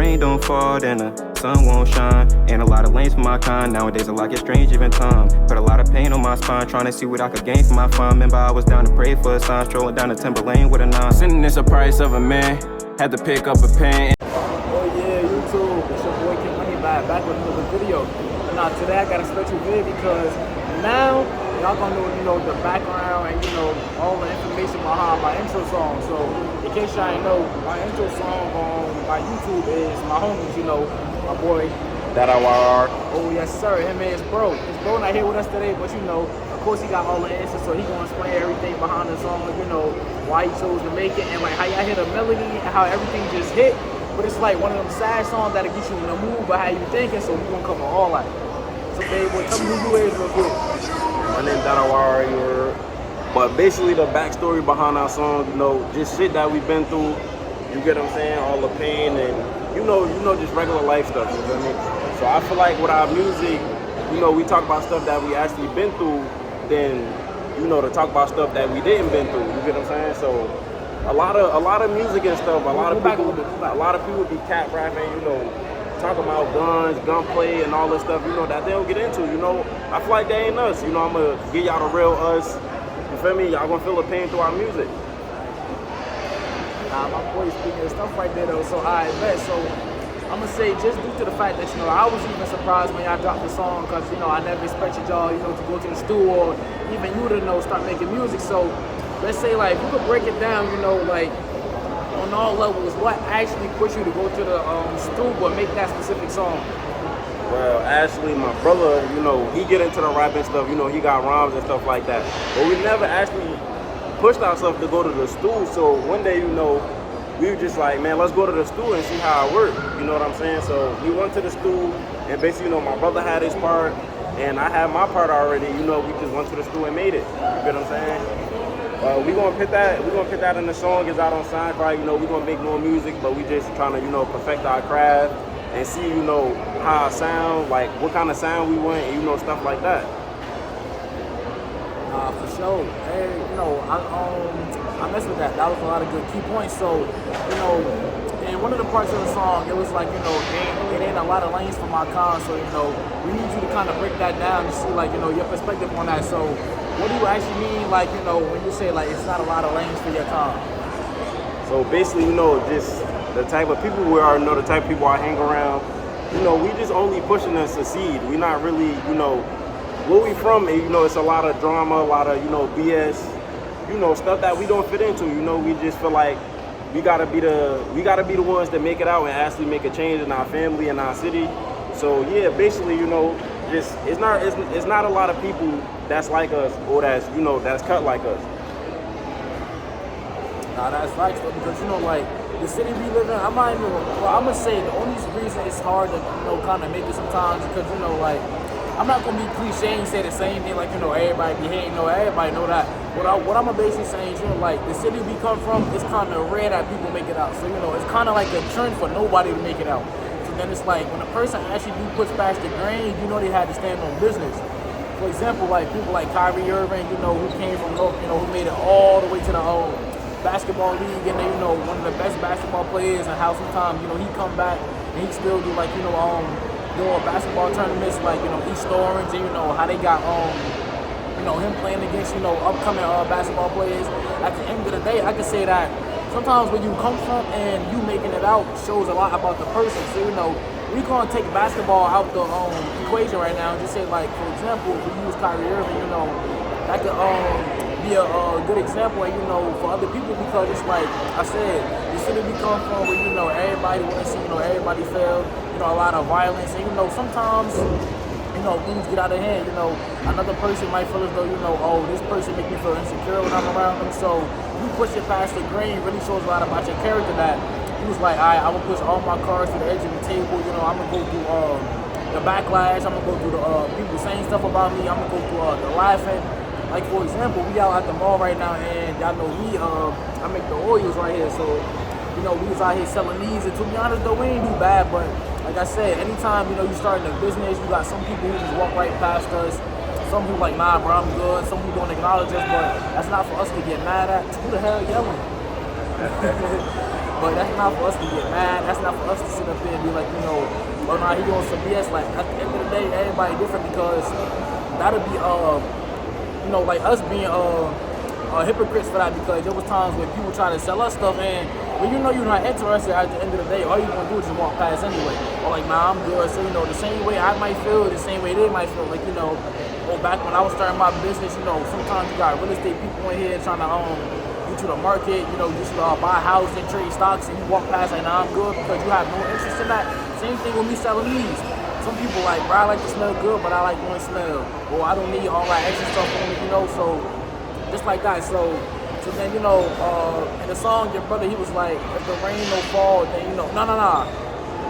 rain don't fall, then the sun won't shine. Ain't a lot of lanes for my kind, nowadays a lot get strange even time. Put a lot of pain on my spine, trying to see what I could gain from my fun. Remember I was down to pray for a sign, strolling down the timber lane with a 9. Sending this a price of a man, had to pick up a pen. Oh yeah, YouTube, it's your boy Kid Money back with another video. And now today I got a special video because now y'all gonna know, the background and all the information behind my intro song. So in case y'all ain't know, my intro song on my YouTube is my homies, my boy DADAYRR. Oh yes sir, him and his bro. His bro not here with us today, but of course he got all the answers, so he gonna explain everything behind the song, why he chose to make it and like how y'all hear the melody and how everything just hit. But it's like one of them sad songs that'll get you in the mood but how you thinking, so we gonna cover all that. So baby boy, tell me who you is real quick. My name's DADAYRR. But basically the backstory behind our song, just shit that we've been through, you get what I'm saying, all the pain and just regular life stuff, you feel me? So I feel like with our music, we talk about stuff that we actually been through, then to talk about stuff that we didn't been through, you get what I'm saying? So a lot of music and stuff, a lot of people be cat rapping, talking about guns, gunplay and all this stuff, that they don't get into, I feel like they ain't us, I'm gonna give y'all the real us, you feel me? Y'all gonna feel the pain through our music. Nah, my boy speaking of stuff right there though, so I bet. So I'm gonna say just due to the fact that I was even surprised when y'all dropped the song because I never expected y'all to go to the studio or even you to start making music. So let's say like you could break it down, like on all levels, what actually pushed you to go to the studio and make that specific song? Well, actually, my brother, he get into the rapping stuff, he got rhymes and stuff like that. But we never actually pushed ourselves to go to the stool. So one day, we were just like, man, let's go to the stool and see how it works. You know what I'm saying? So we went to the stool and basically, my brother had his part and I had my part already. We just went to the stool and made it. You get what I'm saying? We're gonna put that in the song. It's out on SoundCloud. We're gonna make more music, but we just trying to, perfect our craft and see, how it sound, like what kind of sound we want, and stuff like that. For sure. Hey, I messed with that. That was a lot of good key points. So, in one of the parts of the song, it was like, it ain't a lot of lanes for my con. So, we need you to kind of break that down to see, like, your perspective on that. So, what do you actually mean, like, when you say, like, it's not a lot of lanes for your con? So, basically, just the type of people we are, the type of people I hang around, we just only pushing to succeed. We not really, where we from, it's a lot of drama, a lot of, BS, stuff that we don't fit into, we just feel like we gotta be the ones that make it out and actually make a change in our family and our city. So yeah, basically, just it's not a lot of people that's like us or that's that's cut like us. Nah, that's right, because like the city we live in, I'm gonna say the only reason it's hard to kind of make it sometimes because like I'm not gonna be cliche and say the same thing like everybody be hating, everybody know that. What I'm basically saying is like the city we come from, it's kind of rare that people make it out. So it's kind of like a trend for nobody to make it out. So then it's like when a person actually puts past the grain, they had to stand on business. For example, like people like Kyrie Irving, who came from North, who made it all the way to the basketball league, and then one of the best basketball players, and how sometimes he come back and he still do like doing basketball tournaments like East Orange, and how they got him playing against upcoming basketball players. At the end of the day, I can say that sometimes where you come from and you making it out shows a lot about the person. So we gonna take basketball out the equation right now and just say like, for example, if we use Kyrie Irving, that could be a good example, for other people, because it's like I said, the city we come from where everybody want to see everybody fail, a lot of violence, and sometimes things get out of hand. Another person might feel as though oh, this person make me feel insecure when I'm around them. So you push it past the grain really shows a lot about your character. That he was like, alright, I'm gonna push all my cards to the edge of the table. I'm gonna go through the backlash. I'm gonna go through the people saying stuff about me. I'm gonna go through the laughing. Like for example, we out at the mall right now, and y'all know I make the oils right here, so we was out here selling these, and to be honest though, we ain't do bad, but like I said, anytime you starting a business, you got some people who just walk right past us, some who like, nah bro, I'm good, some who don't acknowledge us, but that's not for us to get mad at. Who the hell yelling? But that's not for us to get mad. That's not for us to sit up there and be like, you know, oh no, he on some BS. Like at the end of the day, everybody different because that'll be you know, like us being hypocrites for that because there was times when people try to sell us stuff and when you know you're not interested at the end of the day, all you're gonna do is just walk past anyway. Or like, nah, I'm good. So you know, the same way I might feel, the same way they might feel. Like, you know, back when I was starting my business, you know, sometimes you got real estate people in here trying to get you to market, you know, just buy a house and trade stocks, and you walk past like, nah, I'm good because you have no interest in that. Same thing with me selling these. Some people like, bro, I like to smell good, but I like one smell. Or I don't need all that extra stuff on me, you know. So just like that. So then, you know, in the song, your brother, he was like, if the rain don't fall, then, you know, no.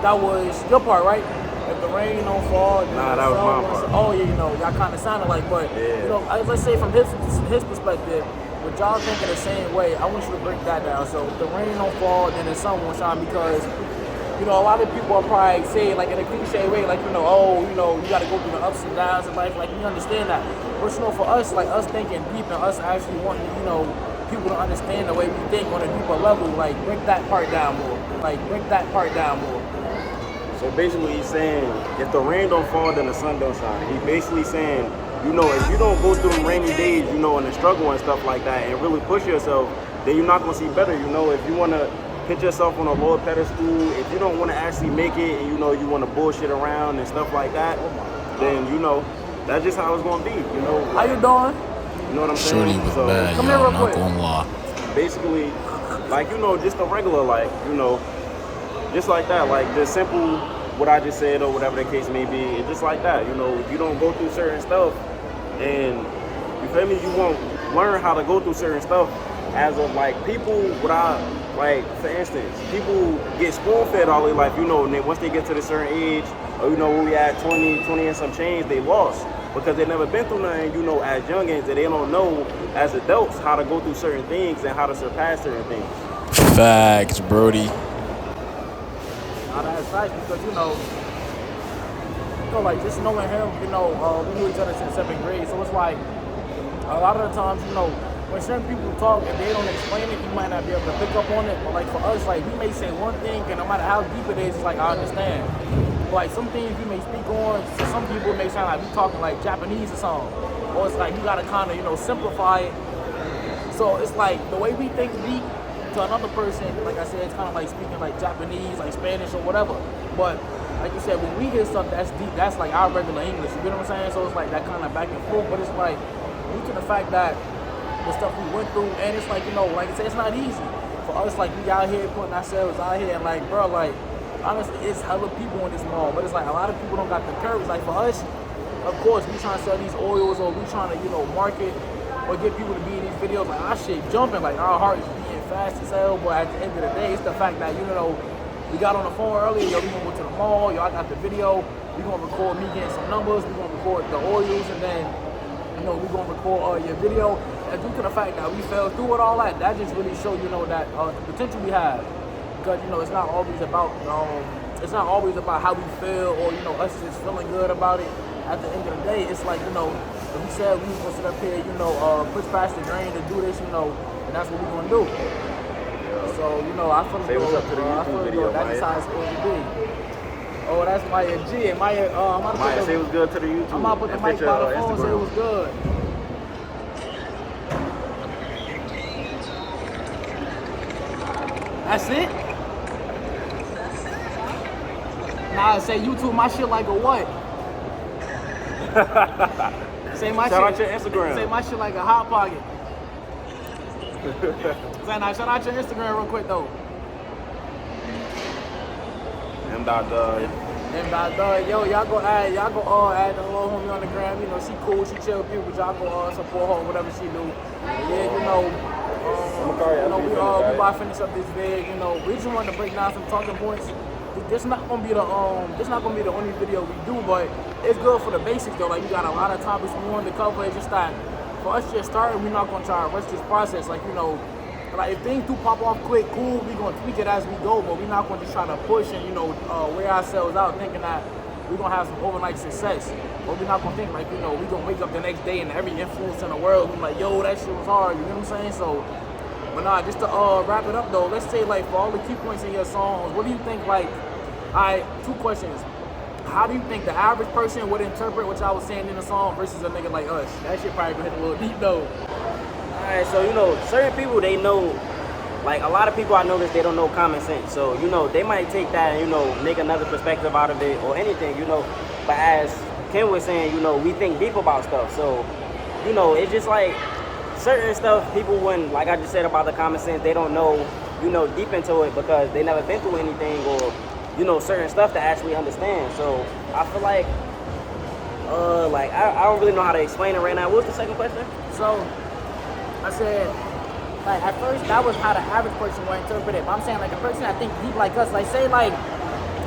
That was your part, right? If the rain don't fall, then nah, that was my part. Oh, yeah, you know, y'all kind of sounded like, but, you know, let's say from his perspective, with y'all thinking the same way, I want you to break that down. So if the rain don't fall, then the sun won't shine because, you know, a lot of people are probably saying, like, in a cliche way, like, you know, oh, you know, you got to go through the ups and downs in life. Like, we understand that. But, you know, for us, like, us thinking deep and us actually wanting, you know, people to understand the way we think on a deeper level, like, break that part down more. Like, break that part down more. So basically he's saying, if the rain don't fall, then the sun don't shine. He's basically saying, you know, if you don't go through them rainy days, you know, and the struggle and stuff like that, and really push yourself, then you're not going to see better. You know, if you want to put yourself on a lower pedestal, if you don't want to actually make it, and you know, you want to bullshit around and stuff like that, then, you know, that's just how it's going to be, you know. How you doing? You know what I'm saying? Shorty was So, bad, come y'all, here real not quick. gonna lie. basically, like, you know, just a regular life, you know, just like that, like the simple, what I just said or whatever the case may be, it's just like that, you know, if you don't go through certain stuff, and you feel me, you won't learn how to go through certain stuff as of, like, people without, like, for instance, people get spoon-fed all their life, you know, and then once they get to a certain age, or, you know, when we at 20 and some change, they lost. Because they never been through nothing, you know, as youngins, and they don't know, as adults, how to go through certain things and how to surpass certain things. Facts, Brody. Now that's nice because, you know, like, just knowing him, you know, we knew each other since 7th grade, so it's like, a lot of the times, you know, when certain people talk and they don't explain it, you might not be able to pick up on it, but, like, for us, like, we may say one thing, and no matter how deep it is, it's like, I understand. Like, some things you may speak on, to some people it may sound like we talking like Japanese or something. Or it's like you gotta kinda, you know, simplify it. So it's like the way we think deep to another person, like I said, it's kinda like speaking like Japanese, like Spanish or whatever. But like you said, when we hear something that's deep, that's like our regular English, you know what I'm saying? So it's like that kinda back and forth, but it's like due to the fact that the stuff we went through, and it's like, you know, like I said, it's not easy. For us, like, we out here putting ourselves out here and like, bro, like, honestly, it's hella people in this mall, but it's like a lot of people don't got the courage. Like, for us, of course, we trying to sell these oils or we trying to, you know, market or get people to be in these videos. Like, our shit jumping, like, our heart is beating fast as hell, but at the end of the day, it's the fact that, you know, we got on the phone earlier, yo, we gonna go to the mall, y'all got the video, we gonna record me getting some numbers, we gonna record the oils, and then, you know, we gonna record your video. And due to the fact that we fell through with all that, that just really show, you know, that the potential we have. Because, you know, it's not always about how we feel or, you know, us just feeling good about it. At the end of the day, it's like, you know, we said we was gonna sit up here, you know, push past the drain to do this, you know, and that's what we're gonna do. So, you know, I feel Say what's up to the YouTube video, that's just how it's supposed to be. Oh, that's Maya G. And Maya, Maya, say what's good to the YouTube. I'm gonna put the mic by the phone, say it was good. That's it? Nah, say YouTube my shit like a what? Say my Shout shit. out your Instagram. Say my shit like a hot pocket. Say, nah, shout out your Instagram real quick though. M.Dog. Yo, y'all go add the little homie on the gram. You know, she cool, she chill with people, but y'all go support her, whatever she do. Yeah, you know. We about to finish up this vid. You know, we just wanted to break down some talking points. This not gonna be the only video we do, but it's good for the basics though. Like, we got a lot of topics we wanted to cover. It's just that for us just starting, we're not gonna try to rush this process. Like, you know, like, if things do pop off quick, cool, we gonna tweak it as we go, but we're not gonna just try to push and, you know, wear ourselves out thinking that we're gonna have some overnight success. But we're not gonna think like, you know, we're gonna wake up the next day and every influence in the world, we're like, yo, that shit was hard, you know what I'm saying? So But nah, just to wrap it up though, let's say like for all the key points in your songs, what do you think like, alright, 2 questions. How do you think the average person would interpret what y'all was saying in the song versus a nigga like us? That shit probably gonna hit a little deep though. Alright, so you know, certain people they know, like a lot of people I notice they don't know common sense. So, you know, they might take that and, you know, make another perspective out of it or anything, you know. But as Ken was saying, you know, we think deep about stuff. So, you know, it's just like certain stuff people wouldn't, like I just said about the common sense, they don't know, you know, deep into it because they never been through anything or, you know, certain stuff to actually understand. So I feel like I don't really know how to explain it right now. What was the second question? So I said, like at first that was how the average person would interpret it. But I'm saying like a person I think deep like us, like say like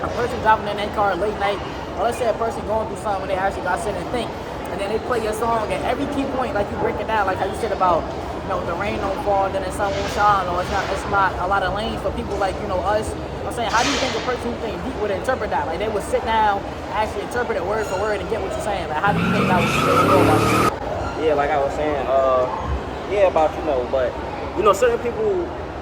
a person driving in their car late night, or let's say a person going through something when they actually got to sit and think, and then they play your song and every key point like you break it down, like how you said about, you know, the rain don't fall, then the sun won't shine, or it's not a lot of lanes for people like, you know, us. I'm saying, how do you think a person who think deep would interpret that? Like they would sit down, actually interpret it word for word and get what you're saying. Like how do you think that would go about it? Yeah, like I was saying, yeah, about, you know, but, you know, certain people,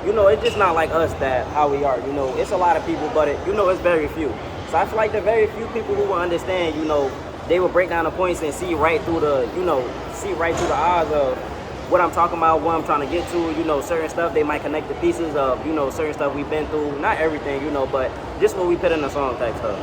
you know, it's just not like us that how we are, you know. It's a lot of people, but, you know, it's very few. So I feel like the very few people who will understand, you know, they will break down the points and see right through the, you know, see right through the eyes of what I'm talking about, what I'm trying to get to, you know, certain stuff, they might connect the pieces of, you know, certain stuff we've been through, not everything, you know, but just what we put in the song type stuff.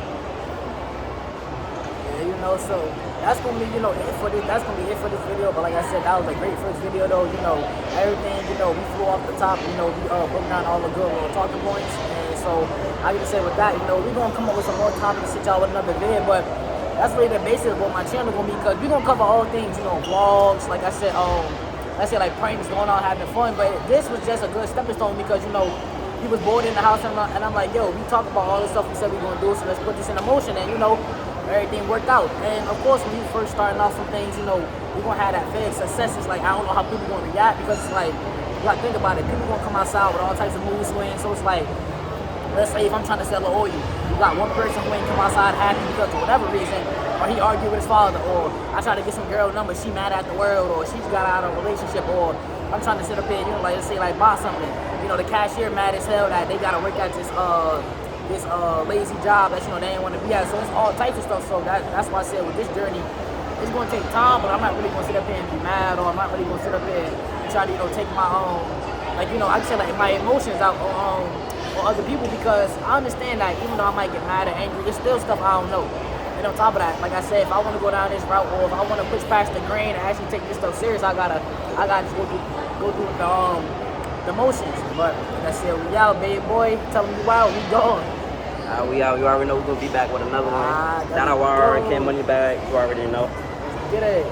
Yeah, you know, so that's gonna be, you know, it for this, that's gonna be it for this video. But like I said, that was a great first video though, you know, everything, you know, we flew off the top, you know, we broke down all the good little talking points. And so I can say with that, you know, we're gonna come up with some more topics to sit y'all with another vid, but that's really the basis of what my channel gonna be, because we're gonna cover all things, you know, vlogs, like I said, like pranks, going on, having fun. But this was just a good stepping stone because, you know, he was bored in the house and I'm like, yo, we talk about all the stuff we said we gonna do, so let's put this in motion. And, you know, everything worked out. And of course, when you first starting off some things, you know, we're gonna have that fake successes. Like, I don't know how people gonna react because it's like, you gotta think about it, people gonna come outside with all types of mood swings. So it's like, let's say if I'm trying to sell oil, you got one person who ain't come outside happy because of whatever reason, or he argued with his father, or I try to get some girl number, she mad at the world, or she's got out of a relationship, or I'm trying to sit up here, you know, like let's say like buy something. You know, the cashier mad as hell that they gotta work at this lazy job that, you know, they ain't want to be at. So it's all types of stuff. So that's why I said with this journey, it's gonna take time, but I'm not really gonna sit up here and be mad, or I'm not really gonna sit up here and try to, you know, take my own, like, you know, I say like my emotions out on other people, because I understand that even though I might get mad or angry, there's still stuff I don't know. And on top of that, like I said, if I want to go down this route, or if I want to push past the grain and actually take this stuff serious, I gotta just go through the motions. But like I said, we out, baby boy. Tell them you out, we gone. We out. You already know we're gonna be back with another one. There we DADAYRR, go. Ken Money Bag. You already know. Get it.